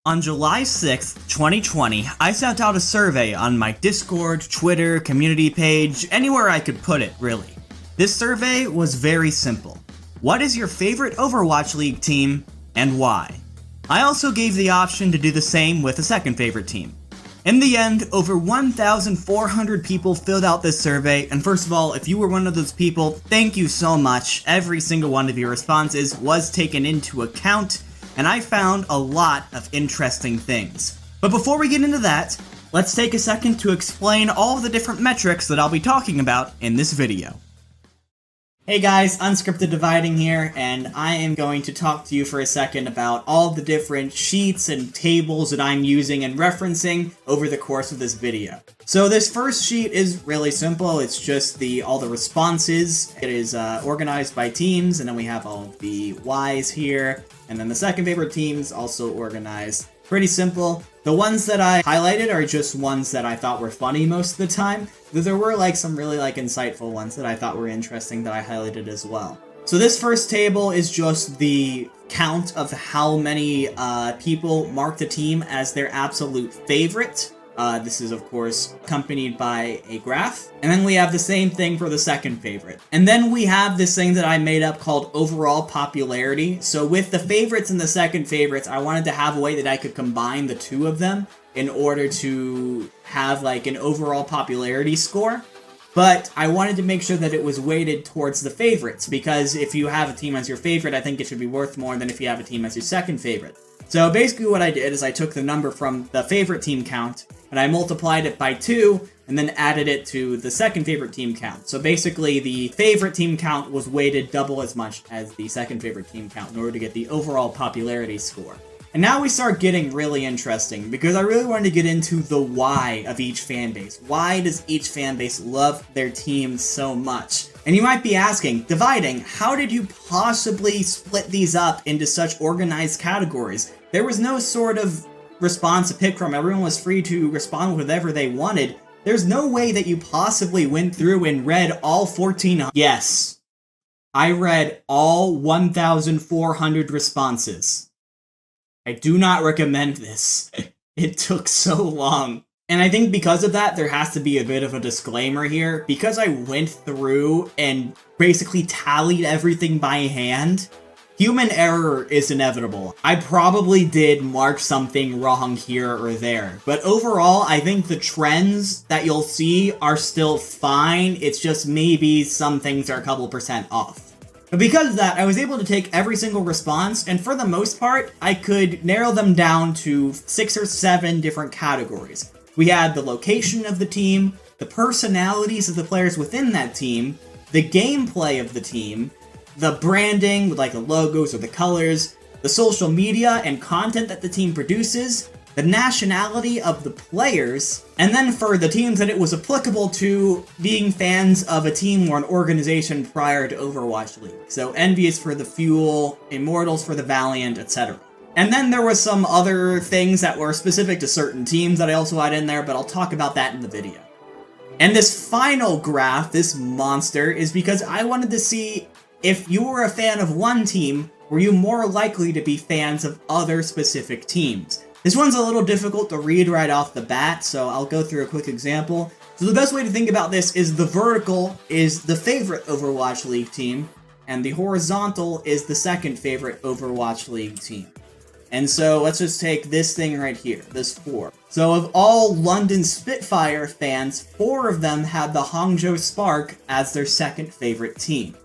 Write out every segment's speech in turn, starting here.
On July 6th, 2020, I sent out a survey on my Discord, Twitter, community page, anywhere I could put it, really. This survey was very simple. What is your favorite Overwatch League team, and why? I also gave the option to do the same with a second favorite team. In the end, over 1,400 people filled out this survey, and first of all, if you were one of those people, thank you so much. Every single one of your responses was taken into account, and I found a lot of interesting things. But before we get into that, let's take a second to explain all of the different metrics that I'll be talking about in this video. Hey guys, Unscripted Dividing here, and I am going to talk to you for a second about all the different sheets and tables that I'm using and referencing over the course of this video. So this first sheet is really simple. It's just all the responses. It is organized by teams, and then we have all of the Ys here, and then the second favorite teams also organized. Pretty simple. The ones that I highlighted are just ones that I thought were funny most of the time. There were some really insightful ones that I thought were interesting that I highlighted as well. So this first table is just the count of how many people marked a team as their absolute favorite. This is, of course, accompanied by a graph. And then we have the same thing for the second favorite. And then we have this thing that I made up called overall popularity. So with the favorites and the second favorites, I wanted to have a way that I could combine the two of them in order to have an overall popularity score. But I wanted to make sure that it was weighted towards the favorites, because if you have a team as your favorite, I think it should be worth more than if you have a team as your second favorite. So basically what I did is I took the number from the favorite team count, and I multiplied it by 2, and then added it to the second favorite team count. So basically the favorite team count was weighted double as much as the second favorite team count in order to get the overall popularity score. And now we start getting really interesting, because I really wanted to get into the why of each fan base. Why does each fan base love their team so much? And you might be asking, Dividing, how did you possibly split these up into such organized categories? There was no sort of response to pick from. Everyone was free to respond with whatever they wanted. There's no way that you possibly went through and read all 14. Yes, I read all 1,400 responses. I do not recommend this. It took so long. And I think because of that, there has to be a bit of a disclaimer here. Because I went through and basically tallied everything by hand, human error is inevitable. I probably did mark something wrong here or there. But overall, I think the trends that you'll see are still fine. It's just maybe some things are a couple % off. But because of that, I was able to take every single response, and for the most part, I could narrow them down to 6 or 7 different categories. We had the location of the team, the personalities of the players within that team, the gameplay of the team, the branding with the logos or the colors, the social media and content that the team produces, the nationality of the players, and then for the teams that it was applicable to, being fans of a team or an organization prior to Overwatch League. So Envious for the Fuel, Immortals for the Valiant, etc. And then there was some other things that were specific to certain teams that I also had in there, but I'll talk about that in the video. And this final graph, this monster, is because I wanted to see if you were a fan of one team, were you more likely to be fans of other specific teams? This one's a little difficult to read right off the bat, so I'll go through a quick example. So the best way to think about this is the vertical is the favorite Overwatch League team, and the horizontal is the second favorite Overwatch League team. And so let's just take this thing right here, this 4. So of all London Spitfire fans, 4 of them had the Hangzhou Spark as their second favorite team.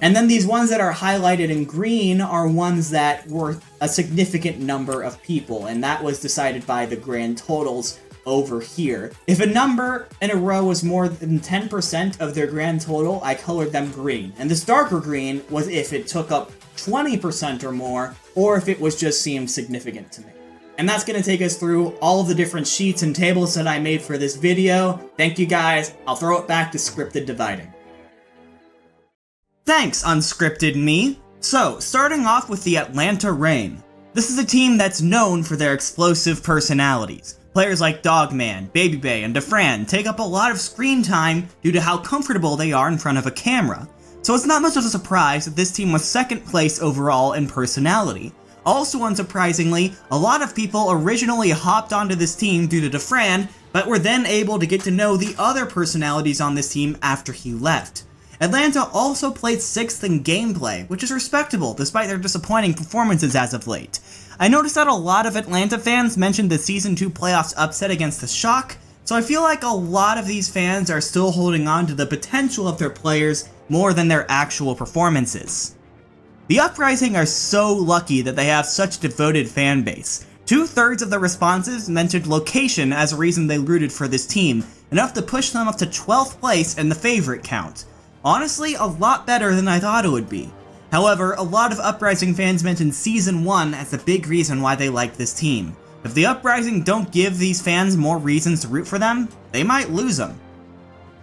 And then these ones that are highlighted in green are ones that were a significant number of people, and that was decided by the grand totals over here. If a number in a row was more than 10% of their grand total, I colored them green. And this darker green was if it took up 20% or more, or if it was just seemed significant to me. And that's going to take us through all of the different sheets and tables that I made for this video. Thank you guys. I'll throw it back to Scripted Dividing. Thanks, Unscripted Me! So, starting off with the Atlanta Reign. This is a team that's known for their explosive personalities. Players like Dogman, Babybay, and Defran take up a lot of screen time due to how comfortable they are in front of a camera. So it's not much of a surprise that this team was second place overall in personality. Also unsurprisingly, a lot of people originally hopped onto this team due to Defran, but were then able to get to know the other personalities on this team after he left. Atlanta also played 6th in gameplay, which is respectable despite their disappointing performances as of late. I noticed that a lot of Atlanta fans mentioned the Season 2 playoffs upset against the Shock, so I feel like a lot of these fans are still holding on to the potential of their players more than their actual performances. The Uprising are so lucky that they have such a devoted fan base. 2/3 of the responses mentioned location as a reason they rooted for this team, enough to push them up to 12th place in the favorite count. Honestly, a lot better than I thought it would be. However, a lot of Uprising fans mentioned Season 1 as the big reason why they like this team. If the Uprising don't give these fans more reasons to root for them, they might lose them.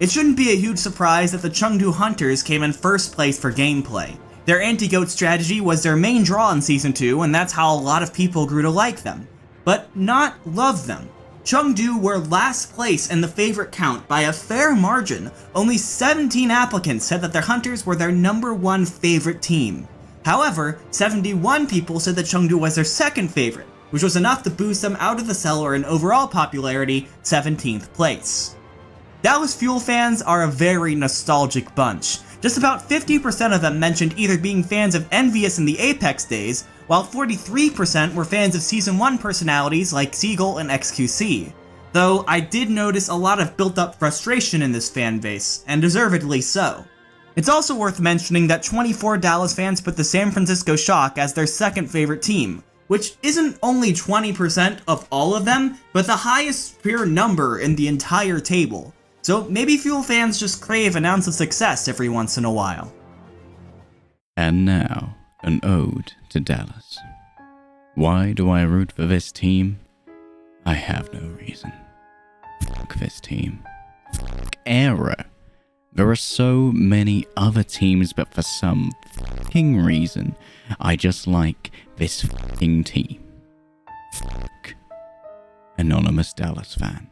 It shouldn't be a huge surprise that the Chengdu Hunters came in first place for gameplay. Their anti-goat strategy was their main draw in Season 2, and that's how a lot of people grew to like them, but not love them. Chengdu were last place in the favorite count by a fair margin. Only 17 applicants said that their Hunters were their #1 favorite team. However, 71 people said that Chengdu was their second favorite, which was enough to boost them out of the cellar in overall popularity 17th place. Dallas Fuel fans are a very nostalgic bunch. Just about 50% of them mentioned either being fans of Envious in the Apex days, while 43% were fans of Season 1 personalities like Seagull and XQC. Though I did notice a lot of built-up frustration in this fan base, and deservedly so. It's also worth mentioning that 24 Dallas fans put the San Francisco Shock as their second favorite team, which isn't only 20% of all of them, but the highest pure number in the entire table. So maybe Fuel fans just crave an ounce of success every once in a while. And now, an ode to Dallas. Why do I root for this team? I have no reason. Fuck this team. Fuck Era. There are so many other teams, but for some fucking reason, I just like this fucking team. Fuck. Anonymous Dallas fan.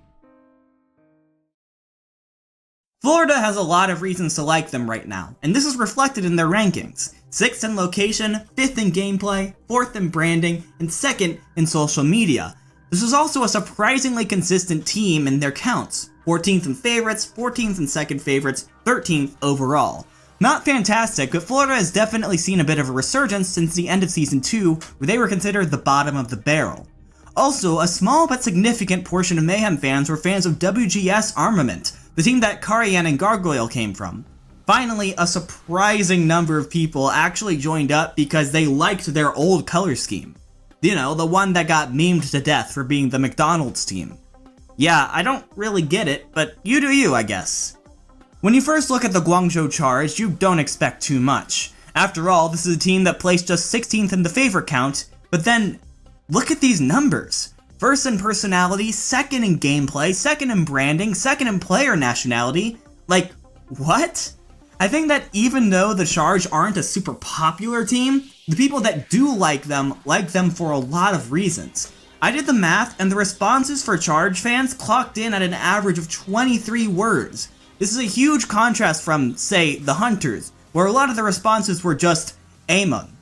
Florida has a lot of reasons to like them right now, and this is reflected in their rankings. 6th in location, 5th in gameplay, 4th in branding, and 2nd in social media. This is also a surprisingly consistent team in their counts. 14th in favorites, 14th in second favorites, 13th overall. Not fantastic, but Florida has definitely seen a bit of a resurgence since the end of Season 2, where they were considered the bottom of the barrel. Also, a small but significant portion of Mayhem fans were fans of WGS Armament, the team that Karian and Gargoyle came from. Finally, a surprising number of people actually joined up because they liked their old color scheme. You know, the one that got memed to death for being the McDonald's team. Yeah, I don't really get it, but you do you, I guess. When you first look at the Guangzhou Charge, you don't expect too much. After all, this is a team that placed just 16th in the favorite count, but then, look at these numbers. 1st in personality, 2nd in gameplay, 2nd in branding, 2nd in player nationality. Like, what? I think that even though the Charge aren't a super popular team, the people that do like them for a lot of reasons. I did the math, and the responses for Charge fans clocked in at an average of 23 words. This is a huge contrast from, say, the Hunters, where a lot of the responses were just Amon.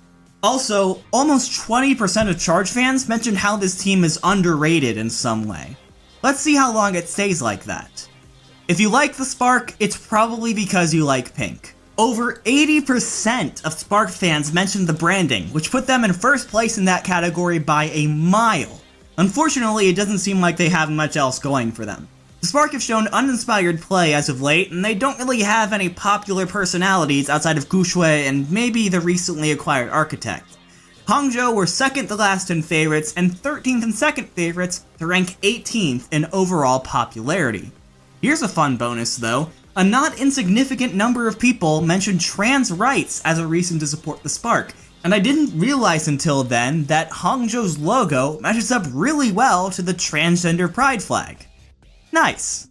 Also, almost 20% of Charge fans mentioned how this team is underrated in some way. Let's see how long it stays like that. If you like the Spark, it's probably because you like pink. Over 80% of Spark fans mentioned the branding, which put them in first place in that category by a mile. Unfortunately, it doesn't seem like they have much else going for them. The Spark have shown uninspired play as of late, and they don't really have any popular personalities outside of Gushui and maybe the recently acquired Architect. Hangzhou were 2nd to last in favorites and 13th in second favorites to rank 18th in overall popularity. Here's a fun bonus though. A not insignificant number of people mentioned trans rights as a reason to support the Spark, and I didn't realize until then that Hangzhou's logo matches up really well to the transgender pride flag. Nice.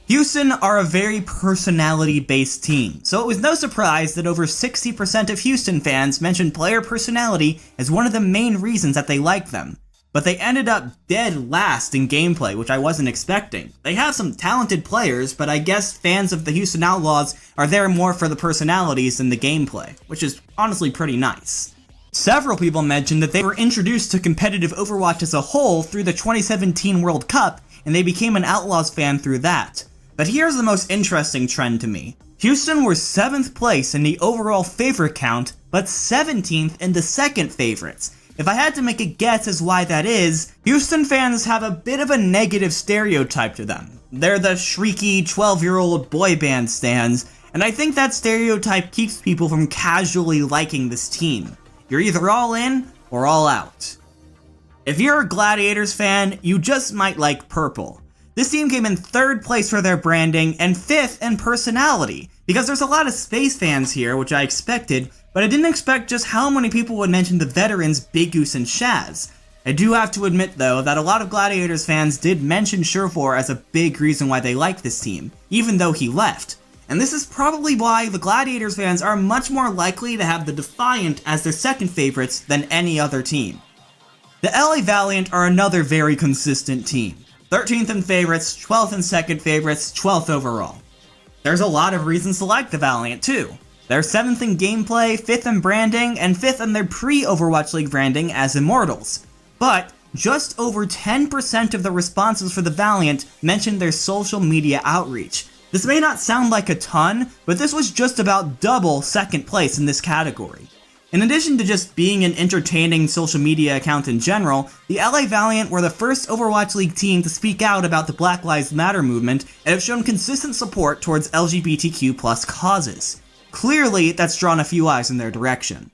Houston are a very personality-based team, so it was no surprise that over 60% of Houston fans mentioned player personality as one of the main reasons that they like them. But they ended up dead last in gameplay, which I wasn't expecting. They have some talented players, but I guess fans of the Houston Outlaws are there more for the personalities than the gameplay, which is honestly pretty nice. Several people mentioned that they were introduced to competitive Overwatch as a whole through the 2017 World Cup, and they became an Outlaws fan through that. But here's the most interesting trend to me. Houston were 7th place in the overall favorite count, but 17th in the second favorites. If I had to make a guess as why that is, Houston fans have a bit of a negative stereotype to them. They're the shrieky 12-year-old boy band stans, and I think that stereotype keeps people from casually liking this team. You're either all in or all out. If you're a Gladiators fan, you just might like purple. This team came in 3rd place for their branding and 5th in personality, because there's a lot of space fans here, which I expected, but I didn't expect just how many people would mention the veterans Big Goose and Shaz. I do have to admit though that a lot of Gladiators fans did mention Surefour as a big reason why they like this team, even though he left. And this is probably why the Gladiators fans are much more likely to have the Defiant as their second favorites than any other team. The LA Valiant are another very consistent team. 13th in favorites, 12th in second favorites, 12th overall. There's a lot of reasons to like the Valiant too. They're 7th in gameplay, 5th in branding, and 5th in their pre-Overwatch League branding as Immortals. But just over 10% of the responses for the Valiant mentioned their social media outreach. This may not sound like a ton, but this was just about double second place in this category. In addition to just being an entertaining social media account in general, the LA Valiant were the first Overwatch League team to speak out about the Black Lives Matter movement and have shown consistent support towards LGBTQ+ causes. Clearly, that's drawn a few eyes in their direction.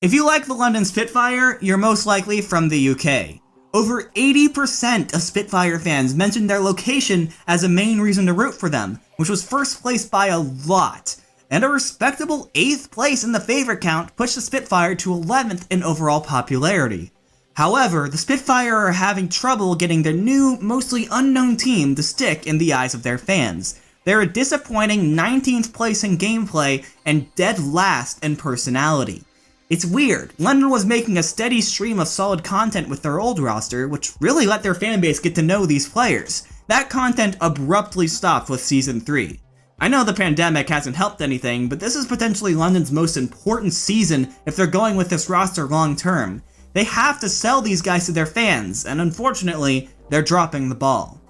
If you like the London Spitfire, you're most likely from the UK. Over 80% of Spitfire fans mentioned their location as a main reason to root for them, which was first place by a lot. And a respectable 8th place in the favorite count pushed the Spitfire to 11th in overall popularity. However, the Spitfire are having trouble getting their new, mostly unknown team to stick in the eyes of their fans. They're a disappointing 19th place in gameplay and dead last in personality. It's weird, London was making a steady stream of solid content with their old roster, which really let their fanbase get to know these players. That content abruptly stopped with Season 3. I know the pandemic hasn't helped anything, but this is potentially London's most important season if they're going with this roster long term. They have to sell these guys to their fans, and unfortunately, they're dropping the ball.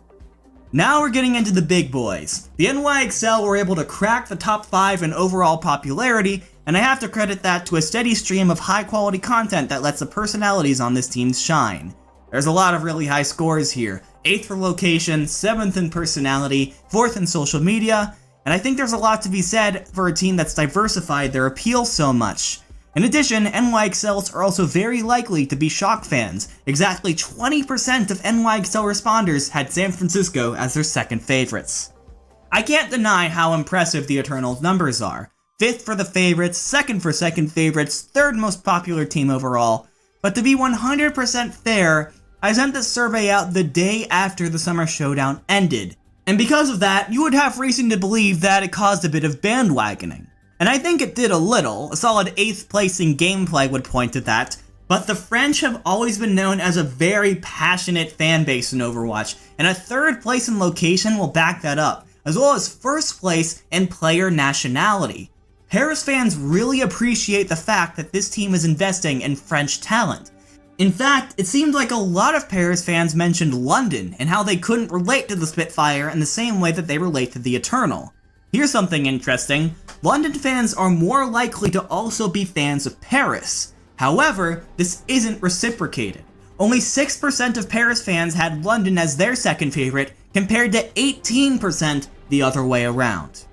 Now we're getting into the big boys. The NYXL were able to crack the top 5 in overall popularity, and I have to credit that to a steady stream of high quality content that lets the personalities on this team shine. There's a lot of really high scores here. 8th for location, 7th in personality, 4th in social media, and I think there's a lot to be said for a team that's diversified their appeal so much. In addition, NYXLs are also very likely to be Shock fans. Exactly 20% of NYXL responders had San Francisco as their second favorites. I can't deny how impressive the Eternals' numbers are. 5th for the favorites, 2nd for second favorites, 3rd most popular team overall. But to be 100% fair, I sent this survey out the day after the Summer Showdown ended. And because of that, you would have reason to believe that it caused a bit of bandwagoning. And I think it did a little. A solid 8th place in gameplay would point to that. But the French have always been known as a very passionate fan base in Overwatch, and a 3rd place in location will back that up, as well as 1st place in player nationality. Paris fans really appreciate the fact that this team is investing in French talent. In fact, it seemed like a lot of Paris fans mentioned London and how they couldn't relate to the Spitfire in the same way that they relate to the Eternal. Here's something interesting. London fans are more likely to also be fans of Paris. However, this isn't reciprocated. Only 6% of Paris fans had London as their second favorite, compared to 18% the other way around.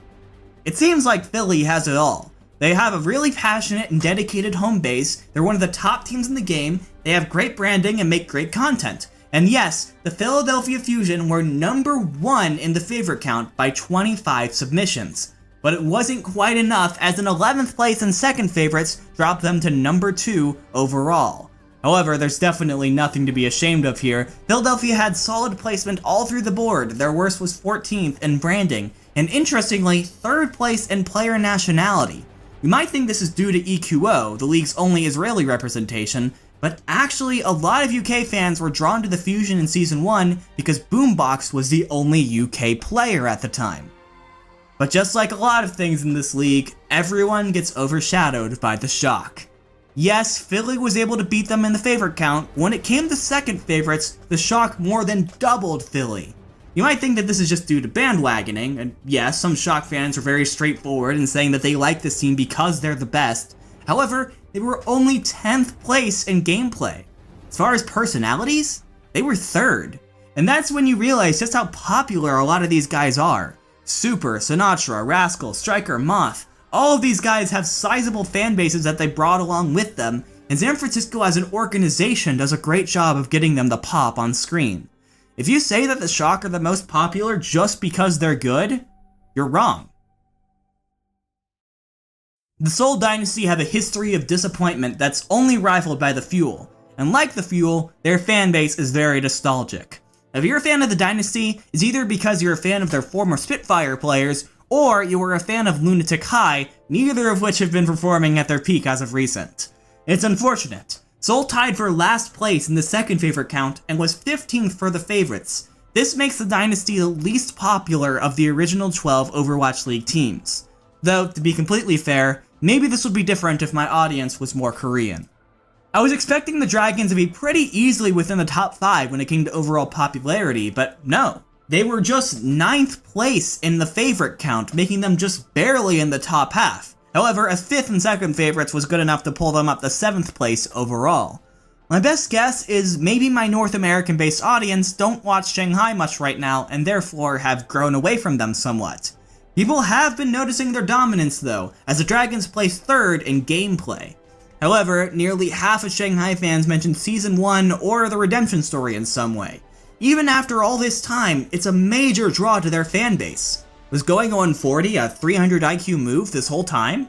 It seems like Philly has it all. They have a really passionate and dedicated home base, they're one of the top teams in the game, they have great branding and make great content. And yes, the Philadelphia Fusion were number 1 in the favorite count by 25 submissions. But it wasn't quite enough, as an 11th place and second favorites dropped them to number 2 overall. However, there's definitely nothing to be ashamed of here. Philadelphia had solid placement all through the board, their worst was 14th in branding, and interestingly, 3rd place in player nationality. You might think this is due to EQO, the league's only Israeli representation, but actually a lot of UK fans were drawn to the Fusion in Season 1 because Boombox was the only UK player at the time. But just like a lot of things in this league, everyone gets overshadowed by the Shock. Yes, Philly was able to beat them in the favorite count. When it came to second favorites, the Shock more than doubled Philly. You might think that this is just due to bandwagoning, and yes, some Shock fans are very straightforward in saying that they like this team because they're the best. However, they were only 10th place in gameplay. As far as personalities, they were 3rd. And that's when you realize just how popular a lot of these guys are. Super, Sinatra, Rascal, Striker, Moth, all of these guys have sizable fan bases that they brought along with them, and San Francisco as an organization does a great job of getting them the pop on screen. If you say that the Shock are the most popular just because they're good, you're wrong. The Seoul Dynasty have a history of disappointment that's only rivaled by the Fuel, and like the Fuel, their fan base is very nostalgic. If you're a fan of the Dynasty, it's either because you're a fan of their former Spitfire players, or you were a fan of Lunatic High, neither of which have been performing at their peak as of recent. It's unfortunate. Seoul tied for last place in the second favorite count and was 15th for the favorites. This makes the Dynasty the least popular of the original 12 Overwatch League teams. Though, to be completely fair, maybe this would be different if my audience was more Korean. I was expecting the Dragons to be pretty easily within the top 5 when it came to overall popularity, but no. They were just 9th place in the favorite count, making them just barely in the top half. However, a 5th and 2nd favorites was good enough to pull them up to 7th place overall. My best guess is maybe my North American based audience don't watch Shanghai much right now and therefore have grown away from them somewhat. People have been noticing their dominance though, as the Dragons placed 3rd in gameplay. However, nearly half of Shanghai fans mentioned Season 1 or the redemption story in some way. Even after all this time, it's a major draw to their fan base. Was going 0-40 a 300 IQ move this whole time?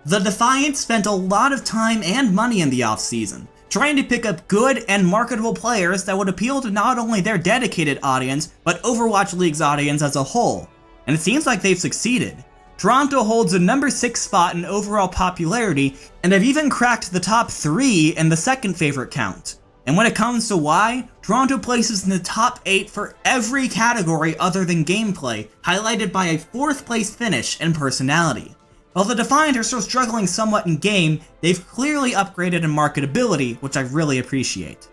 The Defians spent a lot of time and money in the offseason, trying to pick up good and marketable players that would appeal to not only their dedicated audience, but Overwatch League's audience as a whole. And it seems like they've succeeded. Toronto holds the number 6 spot in overall popularity, and have even cracked the top 3 in the second favorite count. And when it comes to why, Toronto places in the top 8 for every category other than gameplay, highlighted by a 4th place finish in personality. While the Defiant are still struggling somewhat in game, they've clearly upgraded in marketability, which I really appreciate.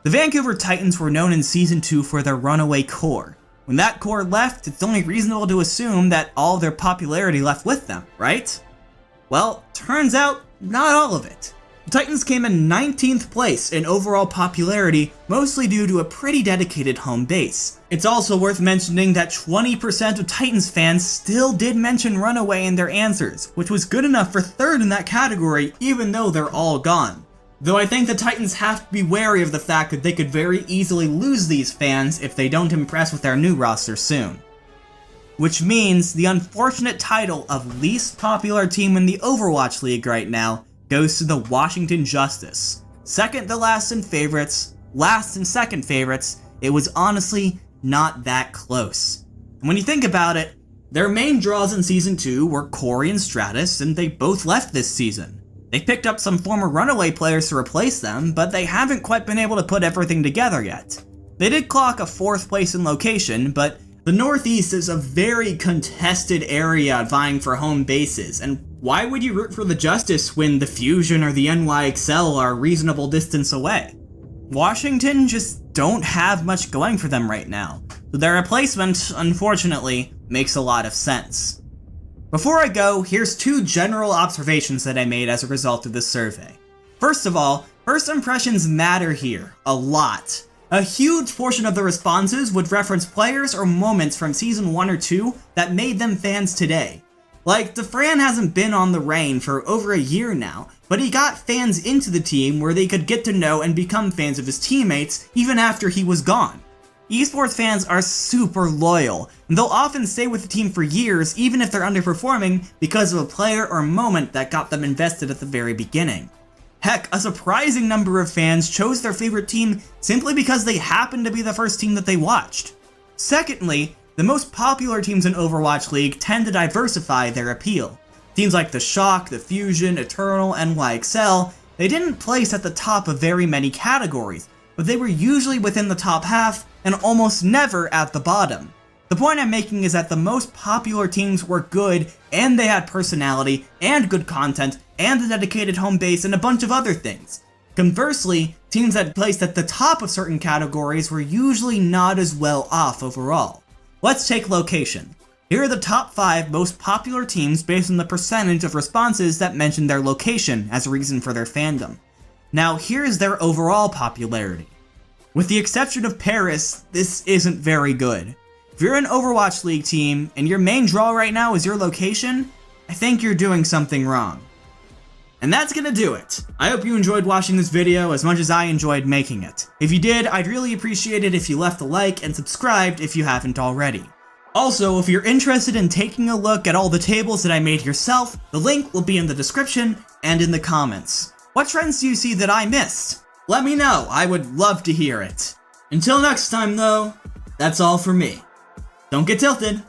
The Vancouver Titans were known in Season 2 for their runaway core. When that core left, it's only reasonable to assume that all of their popularity left with them, right? Well, turns out, not all of it. The Titans came in 19th place in overall popularity, mostly due to a pretty dedicated home base. It's also worth mentioning that 20% of Titans fans still did mention Runaway in their answers, which was good enough for 3rd in that category even though they're all gone. Though I think the Titans have to be wary of the fact that they could very easily lose these fans if they don't impress with their new roster soon. Which means the unfortunate title of least popular team in the Overwatch League right now goes to the Washington Justice. Second to last in favorites, last in second favorites, it was honestly not that close. And when you think about it, their main draws in Season 2 were Corey and Stratus, and they both left this season. They picked up some former Runaway players to replace them, but they haven't quite been able to put everything together yet. They did clock a 4th place in location, but the Northeast is a very contested area vying for home bases, and why would you root for the Justice when the Fusion or the NYXL are a reasonable distance away? Washington just don't have much going for them right now, so their replacement, unfortunately, makes a lot of sense. Before I go, here's 2 general observations that I made as a result of this survey. First of all, first impressions matter here, a lot. A huge portion of the responses would reference players or moments from Season 1 or 2 that made them fans today. Like, Defran hasn't been on the reign for over a year now, but he got fans into the team where they could get to know and become fans of his teammates even after he was gone. Esports fans are super loyal, and they'll often stay with the team for years even if they're underperforming because of a player or moment that got them invested at the very beginning. Heck, a surprising number of fans chose their favorite team simply because they happened to be the first team that they watched. Secondly, the most popular teams in Overwatch League tend to diversify their appeal. Teams like the Shock, the Fusion, Eternal, NYXL, they didn't place at the top of very many categories, but they were usually within the top half and almost never at the bottom. The point I'm making is that the most popular teams were good, and they had personality, and good content, and a dedicated home base, and a bunch of other things. Conversely, teams that placed at the top of certain categories were usually not as well off overall. Let's take location. Here are the top 5 most popular teams based on the percentage of responses that mention their location as a reason for their fandom. Now here's their overall popularity. With the exception of Paris, this isn't very good. If you're an Overwatch League team and your main draw right now is your location, I think you're doing something wrong. And that's gonna do it. I hope you enjoyed watching this video as much as I enjoyed making it. If you did, I'd really appreciate it if you left a like and subscribed if you haven't already. Also, if you're interested in taking a look at all the tables that I made yourself, the link will be in the description and in the comments. What trends do you see that I missed? Let me know, I would love to hear it. Until next time though, that's all for me. Don't get tilted.